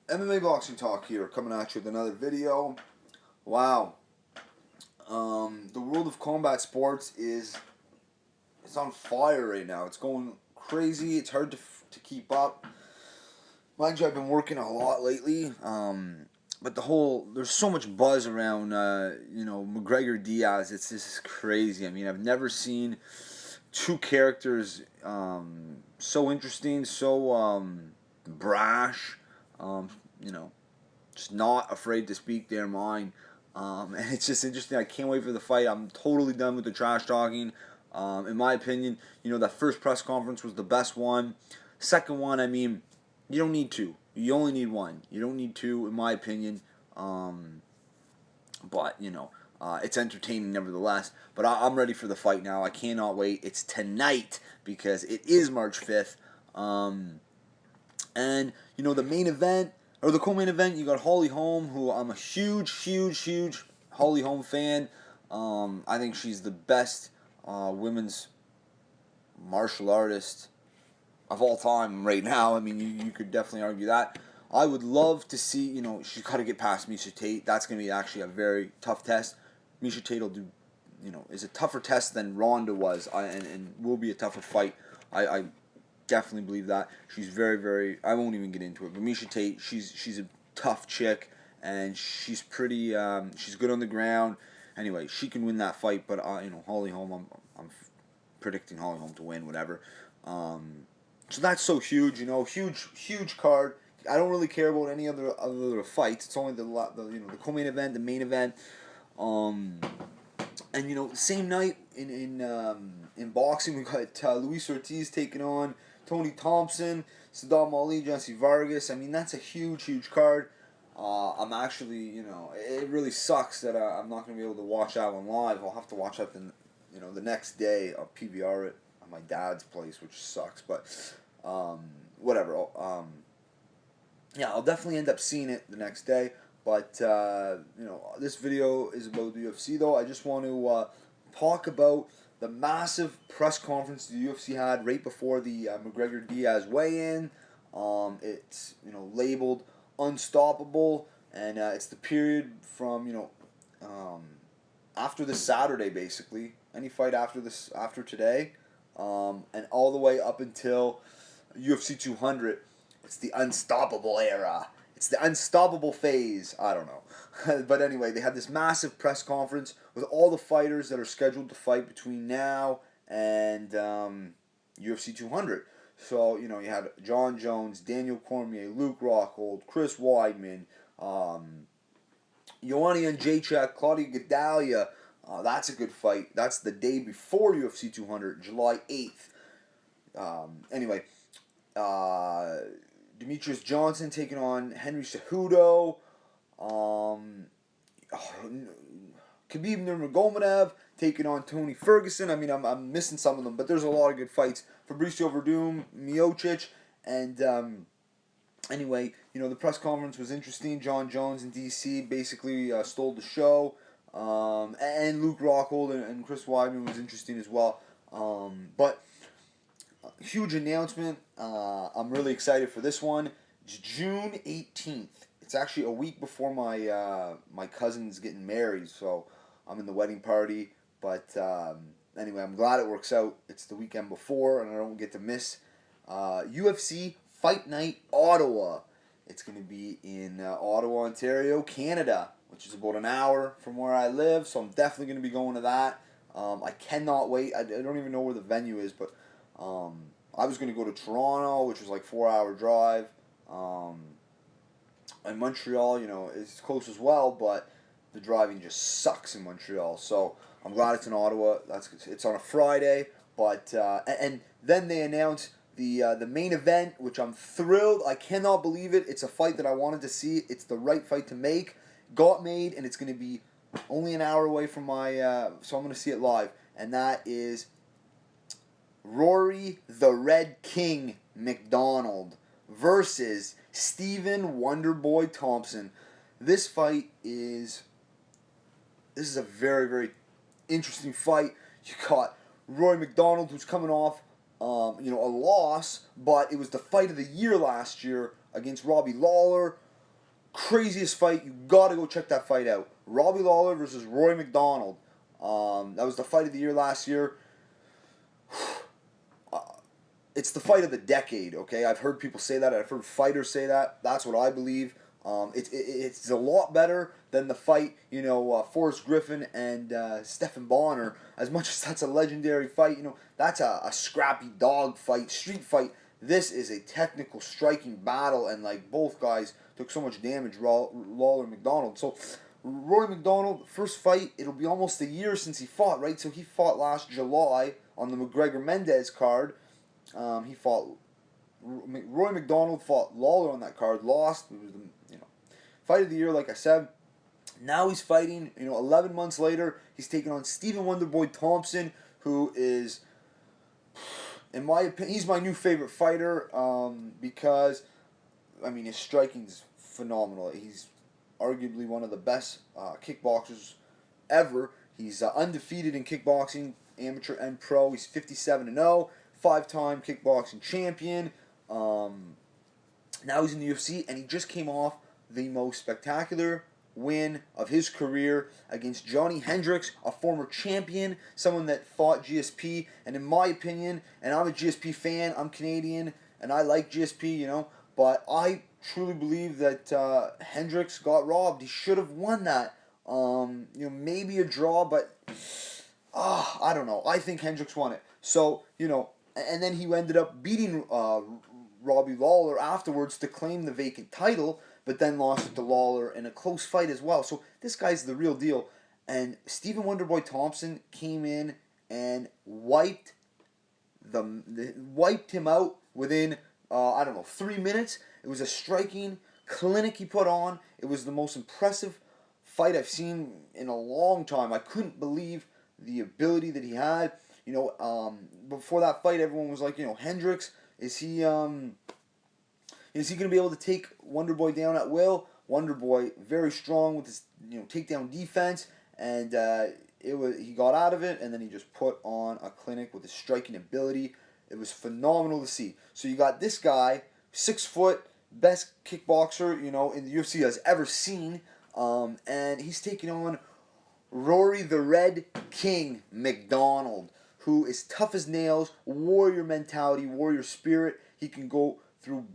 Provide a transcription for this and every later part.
MMA Boxing Talk here, coming at you with another video. Wow. The world of combat sports it's on fire right now. It's going crazy. It's hard to keep up. Mind you, I've been working a lot lately. But there's so much buzz around, McGregor Diaz. It's just crazy. I mean, I've never seen two characters so interesting, so brash. Um, you know, just not afraid to speak their mind. And it's just interesting. I can't wait for the fight. I'm totally done with the trash talking. In my opinion, that first press conference was the best one. Second one, I mean, you don't need two. You only need one. You don't need two, in my opinion. But it's entertaining nevertheless. But I'm ready for the fight now. I cannot wait. It's tonight because it is March 5th. And the main event or the co-main event, you got Holly Holm, who I'm a huge Holly Holm fan. I think she's the best women's martial artist of all time right now. I mean, you could definitely argue that. I would love to see, she's got to get past Miesha Tate. That's going to be actually a very tough test. Miesha Tate will do, is a tougher test than Ronda was, and will be a tougher fight. I definitely believe that. She's very. I won't even get into it. But Miesha Tate, she's a tough chick, and she's pretty. She's good on the ground. Anyway, she can win that fight. But Holly Holm, I'm predicting Holly Holm to win. Whatever. So that's so huge. Huge card. I don't really care about any other fights. It's only the co-main event, the main event. And same night in boxing, we got Luis Ortiz taking on Tony Thompson, Saddam Ali, Jesse Vargas. I mean, that's a huge card. I'm actually, it really sucks that I'm not going to be able to watch that one live. I'll have to watch that the next day. I'll PVR it at my dad's place, which sucks. But whatever. I'll definitely end up seeing it the next day. But this video is about the UFC though. I just want to talk about the massive press conference the UFC had right before the McGregor Diaz weigh-in. It's labeled Unstoppable, and it's the period from after this Saturday, basically any fight after today, and all the way up until UFC 200. It's the unstoppable era. It's the unstoppable phase. I don't know. But anyway, they had this massive press conference with all the fighters that are scheduled to fight between now and UFC 200. So, you had John Jones, Daniel Cormier, Luke Rockhold, Chris Weidman, Joanna Jędrzejczyk, Claudia Gadelha. That's a good fight. That's the day before UFC 200, July 8th. Anyway, Demetrius Johnson taking on Henry Cejudo. Khabib Nurmagomedov taking on Tony Ferguson. I mean, I'm missing some of them, but there's a lot of good fights. Fabricio Verdum, Miocic, and anyway, the press conference was interesting. John Jones in DC basically stole the show, and Luke Rockhold and Chris Weidman was interesting as well. But huge announcement. I'm really excited for this one. It's June 18th. It's actually a week before my cousin's getting married, so I'm in the wedding party. But anyway, I'm glad it works out. It's the weekend before, and I don't get to miss UFC Fight Night Ottawa. It's going to be in Ottawa, Ontario, Canada, which is about an hour from where I live, so I'm definitely going to be going to that. I cannot wait. I don't even know where the venue is, but I was going to go to Toronto, which was like 4-hour drive. And Montreal, is close as well, but the driving just sucks in Montreal. So I'm glad it's in Ottawa. It's on a Friday, but and then they announced the main event, which I'm thrilled. I cannot believe it. It's a fight that I wanted to see. It's the right fight to make. Got made, and it's going to be only an hour away from my. So I'm going to see it live, and that is Rory the Red King McDonald versus Stephen Wonderboy Thompson. This is a very interesting fight. You got Rory McDonald, who's coming off a loss, but it was the fight of the year last year against Robbie Lawler. craziest fight. You gotta go check that fight out. Robbie Lawler versus Roy McDonald. That was the fight of the year last year. It's the fight of the decade, okay? I've heard people say that. I've heard fighters say that. That's what I believe. It's a lot better than the fight, Forrest Griffin and Stephen Bonner. As much as that's a legendary fight, that's a scrappy dog fight, street fight. This is a technical striking battle, and like both guys took so much damage, Lawler and McDonald. So Roy McDonald, first fight, it'll be almost a year since he fought, right? So he fought last July on the McGregor-Mendez card. Roy McDonald fought Lawler on that card, lost. It was the fight of the year, like I said. Now he's fighting. 11 months later, he's taking on Stephen Wonderboy Thompson, who is, in my opinion, he's my new favorite fighter. Because, his striking's phenomenal. He's arguably one of the best kickboxers ever. He's undefeated in kickboxing, amateur and pro. He's 57-0. 5-time kickboxing champion. Now he's in the UFC, and he just came off the most spectacular win of his career against Johnny Hendricks, a former champion, someone that fought GSP. And in my opinion, and I'm a GSP fan, I'm Canadian, and I like GSP, but I truly believe that Hendricks got robbed. He should have won that. Maybe a draw, but I don't know. I think Hendricks won it. So, and then he ended up beating Robbie Lawler afterwards to claim the vacant title, but then lost it to Lawler in a close fight as well. So this guy's the real deal. And Stephen Wonderboy Thompson came in and wiped him out within 3 minutes. It was a striking clinic he put on. It was the most impressive fight I've seen in a long time. I couldn't believe the ability that he had. Before that fight, everyone was like, Hendricks, is he going to be able to take Wonderboy down at will? Wonderboy, very strong with his, takedown defense, and he got out of it, and then he just put on a clinic with his striking ability. It was phenomenal to see. So you got this guy, 6 foot, best kickboxer, in the UFC has ever seen, and he's taking on Rory the Red King McDonald, who is tough as nails, warrior mentality, warrior spirit. He can go through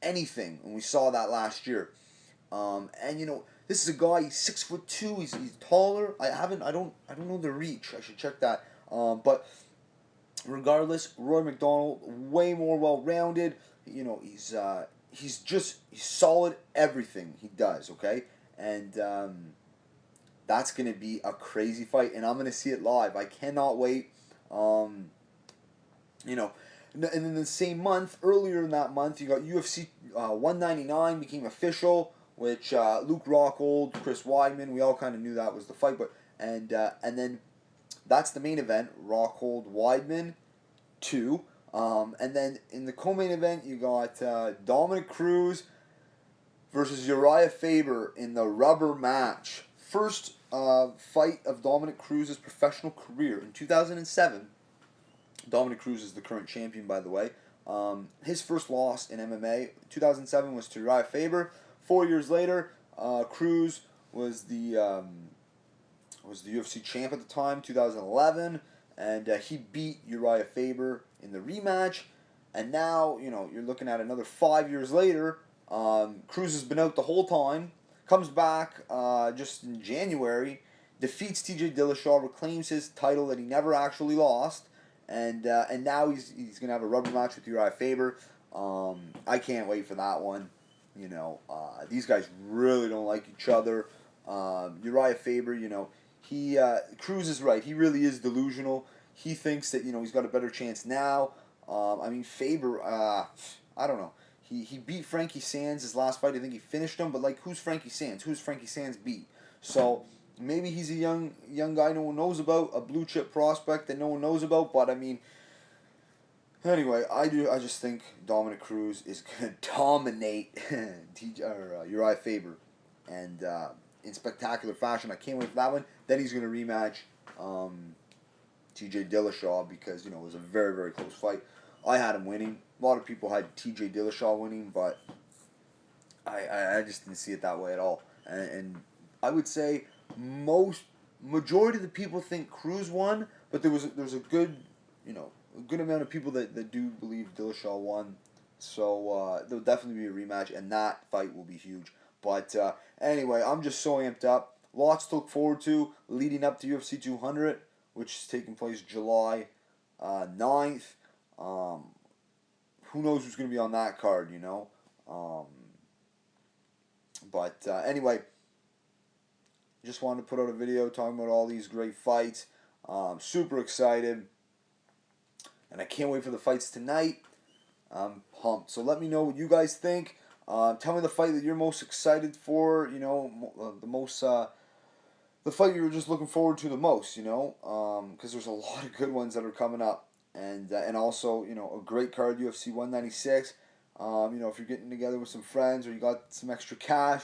anything, and we saw that last year. This is a guy. He's 6'2". He's taller. I don't know the reach. I should check that. But regardless, Roy McDonald, way more well-rounded. He's solid everything he does. Okay, and that's going to be a crazy fight, and I'm going to see it live. I cannot wait. And in the same month, earlier in that month, you got UFC 199 became official, which Luke Rockhold, Chris Weidman, we all kind of knew that was the fight, and then that's the main event, Rockhold Weidman 2, and then in the co-main event you got Dominic Cruz versus Uriah Faber in the rubber match. First fight of Dominic Cruz's professional career in 2007. Dominic Cruz is the current champion, by the way. His first loss in MMA, 2007, was to Uriah Faber. 4 years later, Cruz was the UFC champ at the time, 2011, and he beat Uriah Faber in the rematch. And now, you're looking at another 5 years later. Cruz has been out the whole time. Comes back just in January, defeats T.J. Dillashaw, reclaims his title that he never actually lost, and now he's gonna have a rubber match with Uriah Faber. I can't wait for that one. These guys really don't like each other. Uriah Faber, Cruz is right. He really is delusional. He thinks that he's got a better chance now. Faber, I don't know. He beat Frankie Sands his last fight. I think he finished him. But who's Frankie Sands? Who's Frankie Sands beat? So maybe he's a young guy no one knows about, a blue chip prospect that no one knows about. But anyway, I just think Dominic Cruz is gonna dominate Uriah Faber, and in spectacular fashion. I can't wait for that one. Then he's gonna rematch T.J. Dillashaw because it was a very, very close fight. I had him winning. A lot of people had T.J. Dillashaw winning, but I just didn't see it that way at all. And I would say majority of the people think Cruz won, but there's a good, a good amount of people that do believe Dillashaw won. So there'll definitely be a rematch, and that fight will be huge. But anyway, I'm just so amped up. Lots to look forward to leading up to UFC 200, which is taking place July 9th. Who knows who's going to be on that card, you know? But anyway, just wanted to put out a video talking about all these great fights. Super excited. And I can't wait for the fights tonight. I'm pumped. So let me know what you guys think. Tell me the fight that you're most excited for. The fight you were just looking forward to the most. Because there's a lot of good ones that are coming up, and also a great card, UFC 196. If you're getting together with some friends or you got some extra cash,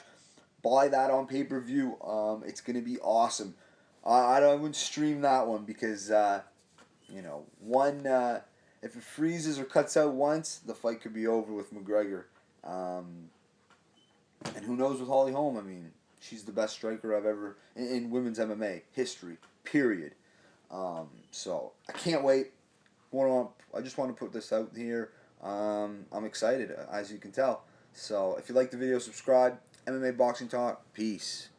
buy that on pay-per-view. It's gonna be awesome. I wouldn't stream that one because one if it freezes or cuts out once, the fight could be over with McGregor. And who knows with Holly Holm? I mean, she's the best striker I've ever in women's MMA history. Period. So I can't wait. I just want to put this out here. I'm excited, as you can tell. So if you like the video, subscribe. MMA Boxing Talk. Peace.